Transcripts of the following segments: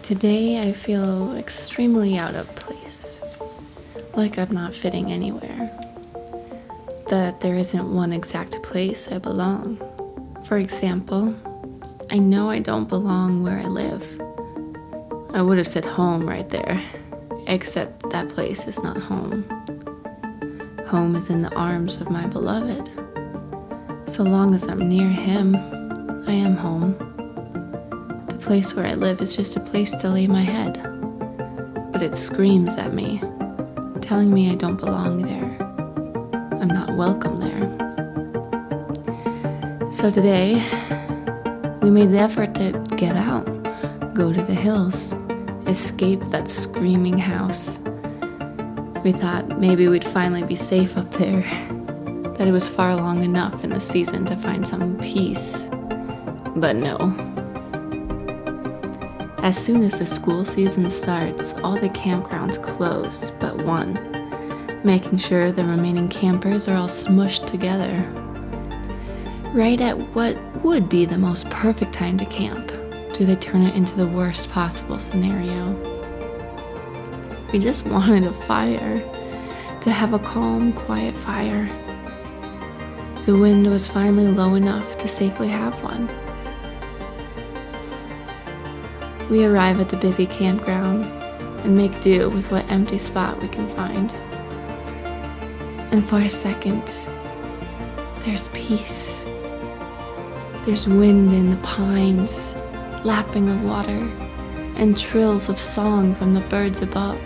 Today I feel extremely out of place, like I'm not fitting anywhere, that there isn't one exact place I belong. For example, I know I don't belong where I live. I would have said home right there, except that place is not home. Home is in the arms of my beloved. So long as I'm near him, I am home. The place where I live is just a place to lay my head, but it screams at me, telling me I don't belong there. I'm not welcome there. So today, we made the effort to get out, go to the hills, escape that screaming house. We thought maybe we'd finally be safe up there, that it was far long enough in the season to find some peace. But no. As soon as the school season starts, all the campgrounds close but one, making sure the remaining campers are all smushed together. Right at what would be the most perfect time to camp, do they turn it into the worst possible scenario? We just wanted a fire, to have a calm, quiet fire. The wind was finally low enough to safely have one. We arrive at the busy campground and make do with what empty spot we can find. And for a second, there's peace. There's wind in the pines, lapping of water, and trills of song from the birds above.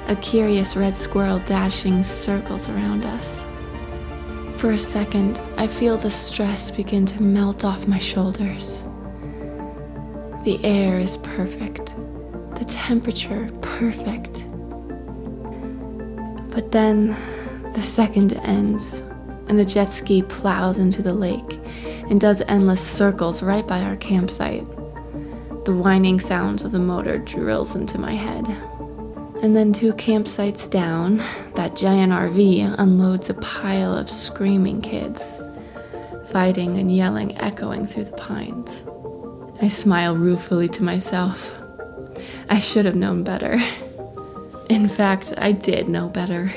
A curious red squirrel dashing circles around us. For a second, I feel the stress begin to melt off my shoulders. The air is perfect, the temperature perfect. But then the second ends, and the jet ski plows into the lake and does endless circles right by our campsite. The whining sounds of the motor drills into my head. And then 2 campsites down, that giant RV unloads a pile of screaming kids, fighting and yelling echoing through the pines. I smile ruefully to myself. I should have known better. In fact, I did know better,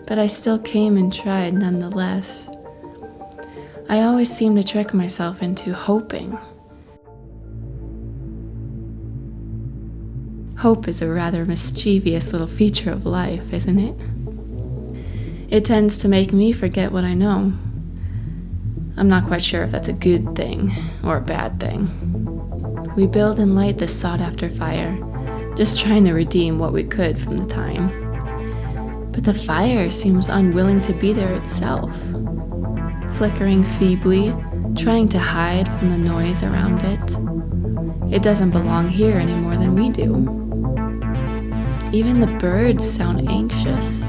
but I still came and tried nonetheless. I always seem to trick myself into hoping. Hope is a rather mischievous little feature of life, isn't it? It tends to make me forget what I know. I'm not quite sure if that's a good thing or a bad thing. We build and light this sought-after fire, just trying to redeem what we could from the time. But the fire seems unwilling to be there itself, flickering feebly, trying to hide from the noise around it. It doesn't belong here any more than we do. Even the birds sound anxious.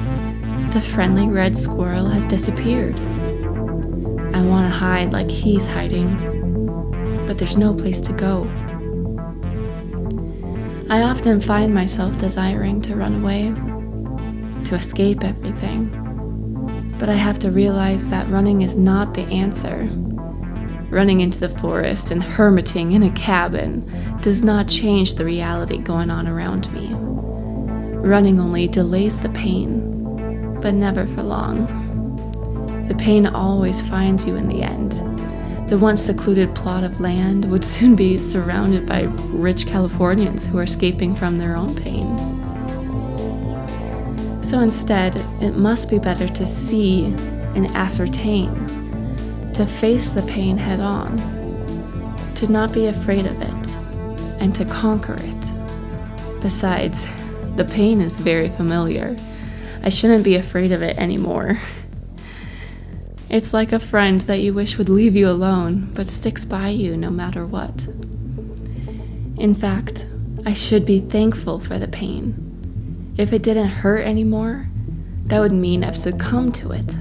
The friendly red squirrel has disappeared. I want to hide like he's hiding, but there's no place to go. I often find myself desiring to run away, to escape everything, but I have to realize that running is not the answer. Running into the forest and hermiting in a cabin does not change the reality going on around me. Running only delays the pain, but never for long. The pain always finds you in the end. The once secluded plot of land would soon be surrounded by rich Californians who are escaping from their own pain. So instead, it must be better to see and ascertain, to face the pain head on, to not be afraid of it, and to conquer it. Besides, the pain is very familiar. I shouldn't be afraid of it anymore. It's like a friend that you wish would leave you alone, but sticks by you no matter what. In fact, I should be thankful for the pain. If it didn't hurt anymore, that would mean I've succumbed to it,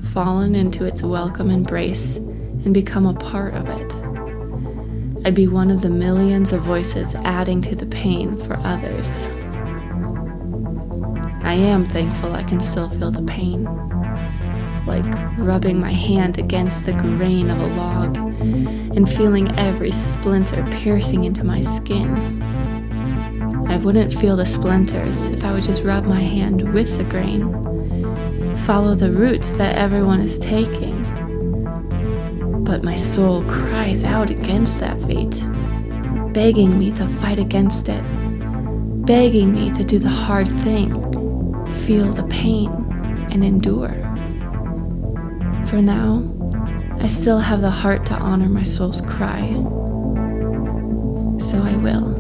fallen into its welcome embrace, and become a part of it. I'd be one of the millions of voices adding to the pain for others. I am thankful I can still feel the pain. like rubbing my hand against the grain of a log and feeling every splinter piercing into my skin. I wouldn't feel the splinters if I would just rub my hand with the grain, follow the routes that everyone is taking. But my soul cries out against that fate, begging me to fight against it, begging me to do the hard thing, feel the pain, and endure. For now, I still have the heart to honor my soul's cry, so I will.